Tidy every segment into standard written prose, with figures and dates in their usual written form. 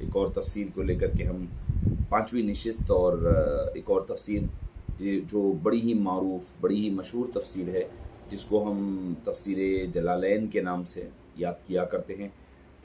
ایک اور تفسیر کو لے کر کے ہم پانچویں نشست اور ایک اور تفسیر جو بڑی ہی معروف بڑی ہی مشہور تفسیر ہے، جس کو ہم تفسیر جلالین کے نام سے یاد کیا کرتے ہیں۔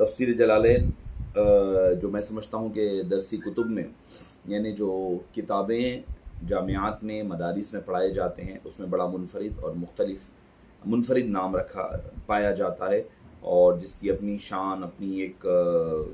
تفسیر جلالین جو میں سمجھتا ہوں کہ درسی کتب میں، یعنی جو کتابیں جامعات میں مدارس میں پڑھائے جاتے ہیں، اس میں بڑا منفرد اور منفرد نام پایا جاتا ہے، اور جس کی اپنی شان، اپنی ایک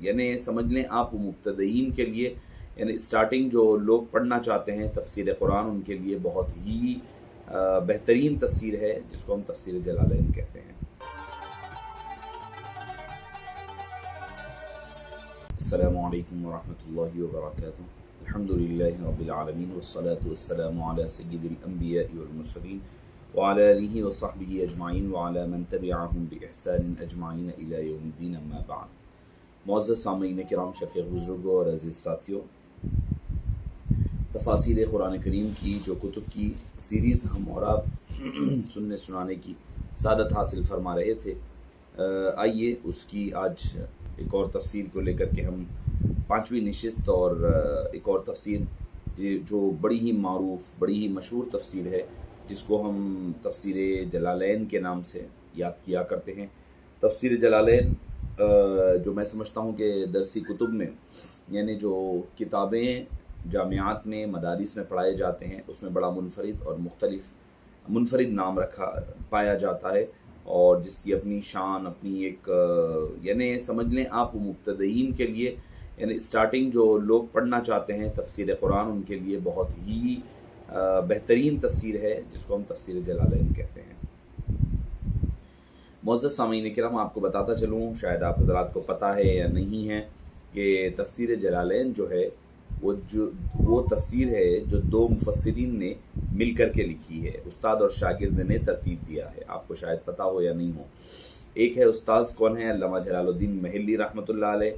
یعنی سمجھ لیں آپ مبتدئین کے لیے، یعنی سٹارٹنگ جو لوگ پڑھنا چاہتے ہیں تفسیر قرآن، ان کے لیے بہت ہی بہترین تفسیر ہے، جس کو ہم تفسیر جلالین کہتے ہیں۔ السلام علیکم ورحمۃ اللہ وبرکاتہ۔ الحمدللہ رب العالمین والصلاة والسلام علی سید الانبیاء والمرسلین وعلی آلہ وصحبہ اجمعین وعلی من تبعہم بإحسان اجمعین الی یوم الدین، اما بعد۔ معزز سامعین کرام، شفیق بزرگوں اور عزیز ساتھیوں، تفاسیر قرآن کریم کی جو کتب کی سیریز ہم اور آپ سننے سنانے کی سعادت حاصل فرما رہے تھے، آئیے اس کی آج ایک اور تفسیر کو لے کر کے ہم پانچویں نشست اور ایک اور تفسیر جو بڑی ہی معروف بڑی ہی مشہور تفسیر ہے، جس کو ہم تفسیر جلالین کے نام سے یاد کیا کرتے ہیں۔ تفسیر جلالین جو میں سمجھتا ہوں کہ درسی کتب میں، یعنی جو کتابیں جامعات میں مدارس میں پڑھائے جاتے ہیں، اس میں بڑا منفرد اور منفرد نام پایا جاتا ہے، اور جس کی اپنی شان، اپنی ایک یعنی سمجھ لیں آپ مبتدئین کے لیے، یعنی سٹارٹنگ جو لوگ پڑھنا چاہتے ہیں تفسیر قرآن، ان کے لیے بہت ہی بہترین تفسیر ہے، جس کو ہم تفسیر جلالین کہتے ہیں۔ معزز سامعین کرام، آپ کو بتاتا چلوں، شاید آپ حضرات کو پتہ ہے یا نہیں ہے، کہ تفسیر جلالین جو ہے وہ تفسیر ہے جو دو مفسرین نے مل کر کے لکھی ہے، استاد اور شاگرد نے ترتیب دیا ہے۔ آپ کو شاید پتہ ہو یا نہیں ہو۔ ایک ہے استاد، کون ہے؟ علامہ جلال الدین محلی رحمۃ اللہ علیہ،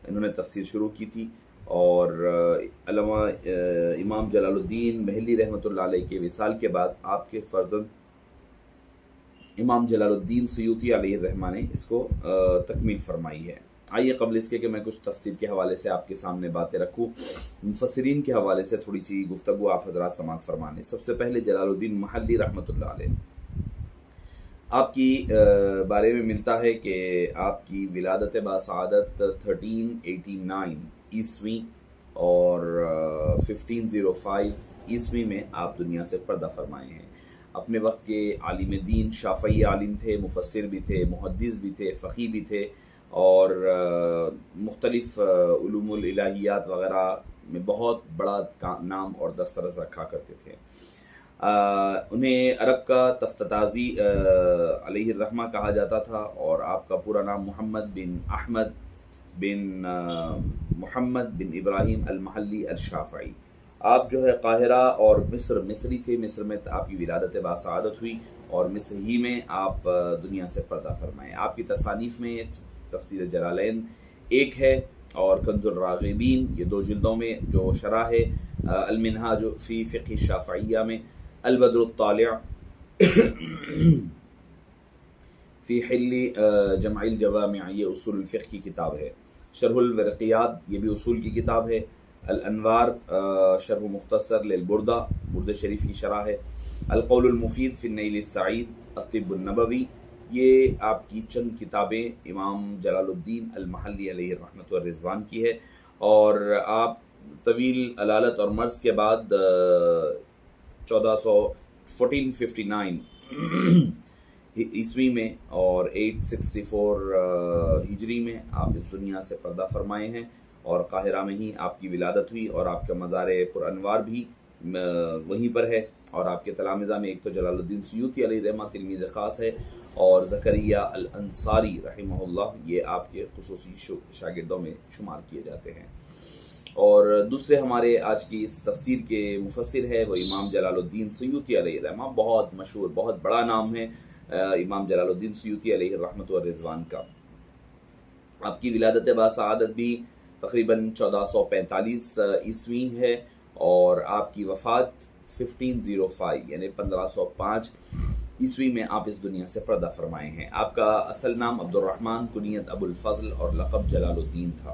انہوں نے تفسیر شروع کی تھی، اور علامہ امام جلال الدین محلی رحمۃ اللہ علیہ کے وصال کے بعد آپ کے فرزند امام جلال الدین سیوطی علیہ الرحمہ نے اس کو تکمیل فرمائی ہے۔ آئیے قبل اس کے کہ میں کچھ تفسیر کے حوالے سے آپ کے سامنے باتیں رکھوں، مفسرین کے حوالے سے تھوڑی سی گفتگو آپ حضرات سماعت فرمانے۔ سب سے پہلے جلال الدین محلی رحمۃ اللہ علیہ، آپ کی بارے میں ملتا ہے کہ آپ کی ولادت باسعادت 1389 عیسوی اور 1505 عیسوی میں آپ دنیا سے پردہ فرمائے ہیں۔ اپنے وقت کے عالم دین، شافعی عالم تھے، مفسر بھی تھے، محدث بھی تھے، فقیہ بھی تھے، اور مختلف علوم الالہیات وغیرہ میں بہت بڑا نام اور دسترس رکھا کرتے تھے۔ انہیں عرب کا تفتازی علیہ الرحمہ کہا جاتا تھا، اور آپ کا پورا نام محمد بن احمد بن محمد بن ابراہیم المحلی الشافعی۔ آپ جو ہے قاہرہ اور مصری تھے، مصر میں آپ کی ولادت باسعادت ہوئی، اور مصر ہی میں آپ دنیا سے پردہ فرمائے۔ آپ کی تصانیف میں تفسیر جلالین ایک ہے، اور کنز الراغبین یہ 2 جلدوں میں جو شرح ہے، المنہاج فی فقہ الشافعیہ میں، البدر الطالع فی حل جمع الجوامع یہ اصول الفقہ کی کتاب ہے، شرح الورقیات یہ بھی اصول کی کتاب ہے، الانوار شرح مختصر للبردہ، برد شریف کی شرح ہے، القول المفید فی النیل السعید الطب النبوی، یہ آپ کی چند کتابیں امام جلال الدین المحلی علیہ الرحمۃ والرضوان کی ہے۔ اور آپ طویل علالت اور مرض کے بعد 1459 عیسوی میں اور 864 ہجری میں آپ اس دنیا سے پردہ فرمائے ہیں، اور قاہرہ میں ہی آپ کی ولادت ہوئی، اور آپ کا مزار پر انوار بھی وہیں پر ہے۔ اور آپ کے تلامذہ میں ایک تو جلال الدین سیوطی علیہ الرحمہ تلمیذ خاص ہے، اور زکریا الانصاری رحمہ اللہ یہ آپ کے خصوصی شاگردوں میں شمار کیے جاتے ہیں۔ اور دوسرے ہمارے آج کی اس تفسیر کے مفسر ہے وہ امام جلال الدین سیوطی علیہ الرحمہ، بہت مشہور بہت بڑا نام ہے امام جلال الدین سیوطی علیہ الرحمۃ والرضوان کا۔ آپ کی ولادت باسعادت بھی تقریباً 1445 عیسوی ہے، اور آپ کی وفات 1505 یعنی 1505 عیسوی میں آپ اس دنیا سے پردہ فرمائے ہیں۔ آپ کا اصل نام عبد الرحمن، کنیت ابو الفضل، اور لقب جلال الدین تھا۔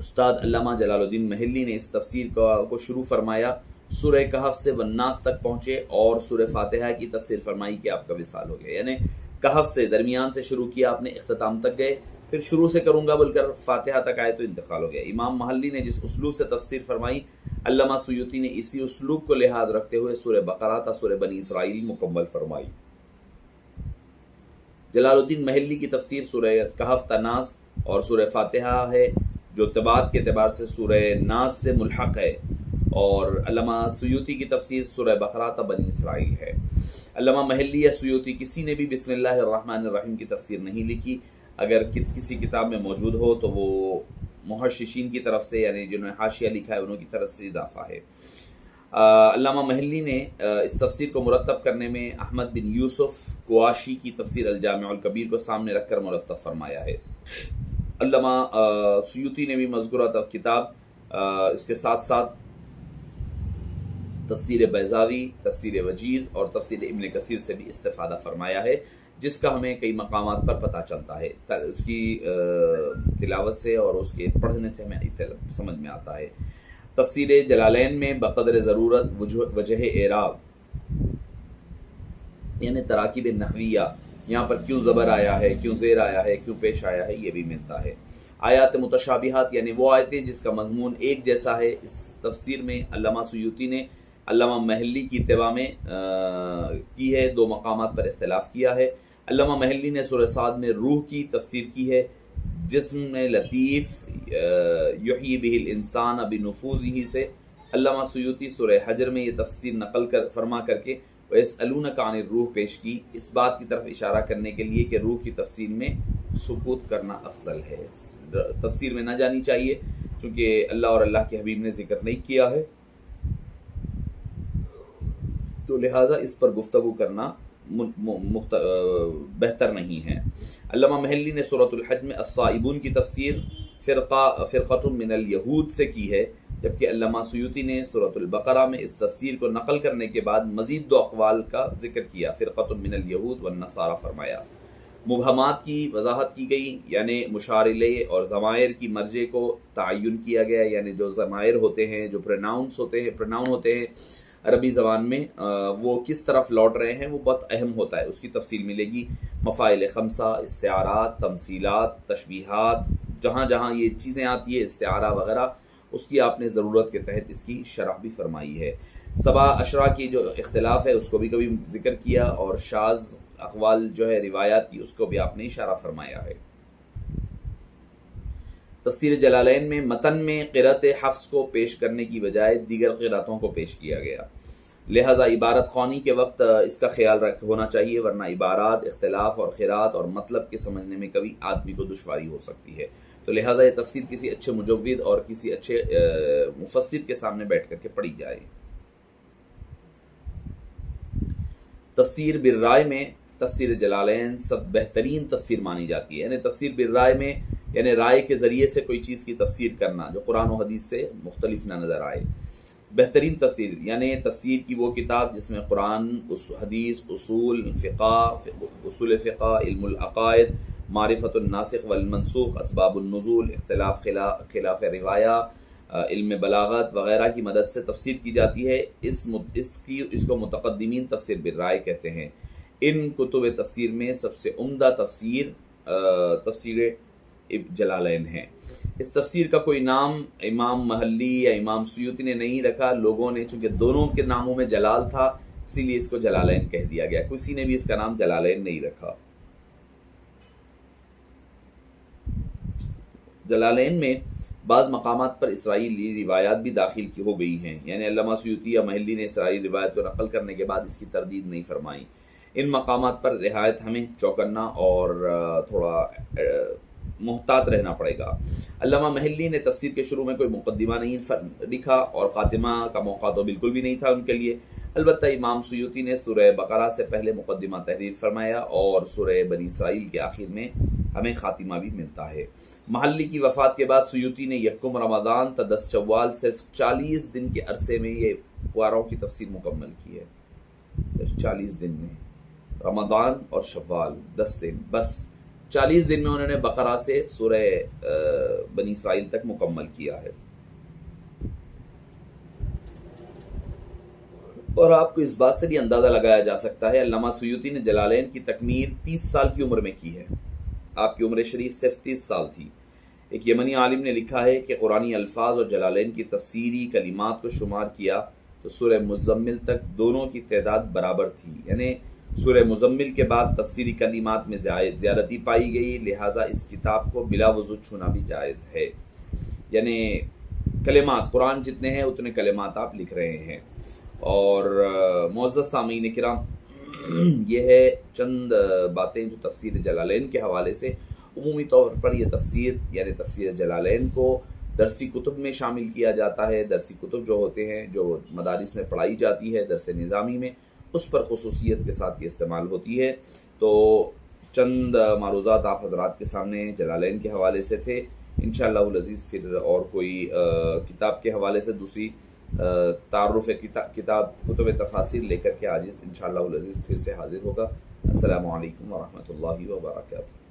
استاد علامہ جلال الدین محلی نے اس تفسیر کو شروع فرمایا، سورہ کہف سے والناس تک پہنچے اور سورہ فاتحہ کی تفسیر فرمائی کہ آپ کا وصال ہو گیا، یعنی کہف سے درمیان سے شروع کیا، آپ نے اختتام تک گئے، پھر شروع سے کروں گا بول کر فاتحہ تک آئے تو انتقال ہو گیا۔ امام محلی نے جس اسلوب سے تفسیر فرمائی، علامہ سیوطی نے اسی اسلوب کو لحاظ رکھتے ہوئے سورہ بقرہ تا سورہ بنی اسرائیل مکمل فرمائی۔ جلال الدین محلی کی تفسیر سورہ کہف تا ناس اور سورہ فاتحہ ہے، جو تبعات کے اعتبار سے سورہ ناس سے ملحق ہے، اور علامہ سیوطی کی تفسیر سورہ بقرہ تا بنی اسرائیل ہے۔ علامہ محلی یا سیوطی کسی نے بھی بسم اللہ الرحمن الرحیم کی تفسیر نہیں لکھی، اگر کسی کتاب میں موجود ہو تو وہ محششین کی طرف سے، یعنی جنہوں نے حاشیہ لکھا ہے انہوں کی طرف سے اضافہ ہے۔ علامہ محلی نے اس تفسیر کو مرتب کرنے میں احمد بن یوسف قواشی کی تفسیر الجامع الکبیر کو سامنے رکھ کر مرتب فرمایا ہے۔ علامہ سیوطی نے بھی مذکورہ کتاب اس کے ساتھ ساتھ تفسیر بیضاوی، تفسیر وجیز اور تفسیر ابن کثیر سے بھی استفادہ فرمایا ہے، جس کا ہمیں کئی مقامات پر پتہ چلتا ہے، اس کی تلاوت سے اور اس کے پڑھنے سے ہمیں سمجھ میں آتا ہے۔ تفسیر جلالین میں بقدر ضرورت وجہ اعراب، یعنی تراکیب نحویہ، یہاں پر کیوں زبر آیا ہے، کیوں زیر آیا ہے، کیوں پیش آیا ہے، یہ بھی ملتا ہے۔ آیات متشابہات، یعنی وہ آیتیں جس کا مضمون ایک جیسا ہے، اس تفسیر میں علامہ سیوطی نے علامہ محلی کی اتباع میں کی ہے، دو مقامات پر اختلاف کیا ہے۔ علامہ محلی نے سورہ صاد میں روح کی تفسیر کی ہے، جسم میں لطیف یحیی بہ الانسان بنفوذہ سے۔ علامہ سیوطی سورہ حجر میں یہ تفسیر نقل فرما کر کے وَيَسْأَلُونَكَ عَنِ الرُّوحِ پیش کی، اس بات کی طرف اشارہ کرنے کے لیے کہ روح کی تفسیر میں سکوت کرنا افضل ہے، تفسیر میں نہ جانی چاہیے، چونکہ اللہ اور اللہ کے حبیب نے ذکر نہیں کیا ہے، تو لہٰذا اس پر گفتگو کرنا بہتر نہیں ہے۔ علامہ محلی نے سورۃ الحج میں الصائبون کی تفسیر فرقۃ من الیہود سے کی ہے، جبکہ علامہ سیوطی نے سورۃ البقرہ میں اس تفسیر کو نقل کرنے کے بعد مزید دو اقوال کا ذکر کیا، فرقۃ من الیہود والنصارى فرمایا۔ مبہمات کی وضاحت کی گئی، یعنی مشار الیہ اور ضمائر کی مرجع کو تعین کیا گیا، یعنی جو ضمائر ہوتے ہیں، جو پروناؤن ہوتے ہیں عربی زبان میں، وہ کس طرف لوٹ رہے ہیں وہ بہت اہم ہوتا ہے، اس کی تفصیل ملے گی۔ مفاعل خمسہ، استعارات، تمثیلات، تشبیہات، جہاں جہاں یہ چیزیں آتی ہے، استعارہ وغیرہ، اس کی آپ نے ضرورت کے تحت اس کی شرح بھی فرمائی ہے۔ سبع اشرا کی جو اختلاف ہے اس کو بھی کبھی ذکر کیا، اور شاذ اقوال جو ہے روایات کی، اس کو بھی آپ نے اشارہ فرمایا ہے۔ تفسیر جلالین میں متن میں قرأت حفص کو پیش کرنے کی بجائے دیگر قرأتوں کو پیش کیا گیا، لہذا عبارت خوانی کے وقت اس کا خیال ہونا چاہیے، ورنہ عبارات، اختلاف اور قرأت اور مطلب کے سمجھنے میں کبھی آدمی کو دشواری ہو سکتی ہے، تو لہذا یہ تفسیر کسی اچھے مجود اور کسی اچھے مفسر کے سامنے بیٹھ کر کے پڑھی جائے۔ تفسیر بالرائے میں تفسیر جلالین سب بہترین تفسیر مانی جاتی ہے، یعنی تفسیر بالرائے میں یعنی رائے کے ذریعے سے کوئی چیز کی تفسیر کرنا جو قرآن و حدیث سے مختلف نہ نظر آئے۔ بہترین تفسیر یعنی تفسیر کی وہ کتاب جس میں قرآن، حدیث، اصول فقہ، علم العقائد، معرفت الناسخ والمنسوخ، اسباب النزول، اختلاف خلاف روایہ، علم بلاغت وغیرہ کی مدد سے تفسیر کی جاتی ہے۔ اس کو متقدمین تفسیر بالرائے کہتے ہیں۔ ان کتب تفسیر میں سب سے عمدہ تفسیر جلالین ہے۔ اس تفسیر کا کوئی نام امام محلی یا امام سیوطی نے نہیں رکھا، لوگوں نے، چونکہ دونوں کے ناموں میں جلال تھا اسی لیے اس کو جلالین کہہ دیا گیا، کسی نے بھی اس کا نام جلالین نہیں رکھا۔ جلالین میں بعض مقامات پر اسرائیلی روایات بھی داخل کی ہو گئی ہیں، یعنی علامہ سیوطی یا محلی نے اسرائیلی روایت کو نقل کرنے کے بعد اس کی تردید نہیں فرمائی۔ ان مقامات پر رعایت ہمیں چوکنا اور تھوڑا محتاط رہنا پڑے گا۔ علامہ محلی نے تفسیر کے شروع میں کوئی مقدمہ نہیں لکھا اور خاتمہ کا موقع تو بالکل بھی نہیں تھا ان کے لیے، البتہ امام سیوطی نے سورہ بقرہ سے پہلے مقدمہ تحریر فرمایا اور سورہ بنی اسرائیل کے آخر میں ہمیں خاتمہ بھی ملتا ہے۔ محلی کی وفات کے بعد سیوطی نے یکم رمضان تا 10 شوال صرف 40 دن کے عرصے میں یہ پاروں کی تفسیر مکمل کی ہے، صرف 40 دن میں، رمضان اور شوال 10 دن، بس 40 دن میں انہوں نے بقرہ سے سورہ بنی اسرائیل تک مکمل کیا ہے۔ اور آپ کو اس بات سے بھی اندازہ لگایا جا سکتا ہے، علامہ سیوطی نے جلالین کی تکمیل 30 سال کی عمر میں کی ہے۔ آپ کی عمر شریف صرف 30 سال تھی۔ ایک یمنی عالم نے لکھا ہے کہ قرآنی الفاظ اور جلالین کی تفسیری کلمات کو شمار کیا تو سورہ مزمل تک دونوں کی تعداد برابر تھی، یعنی سورہ مزمل کے بعد تفسیری کلمات میں زیادتی پائی گئی، لہٰذا اس کتاب کو بلا وضو چھونا بھی جائز ہے۔ یعنی کلمات قرآن جتنے ہیں اتنے کلمات آپ لکھ رہے ہیں۔ اور معزز سامعین کرام، یہ ہے چند باتیں جو تفسیر جلالین کے حوالے سے عمومی طور پر یہ تفسیر یعنی تفسیر جلالین کو درسی کتب میں شامل کیا جاتا ہے۔ درسی کتب جو ہوتے ہیں جو مدارس میں پڑھائی جاتی ہے درس نظامی میں، اس پر خصوصیت کے ساتھ یہ استعمال ہوتی ہے۔ تو چند معروضات آپ حضرات کے سامنے جلالین کے حوالے سے تھے۔ انشاءاللہ العزیز پھر اور کوئی کتاب کے حوالے سے دوسری تعارف کتاب کتب تفاسیر لے کر کے آج انشاءاللہ العزیز پھر سے حاضر ہوگا۔ السلام علیکم ورحمۃ اللہ وبرکاتہ۔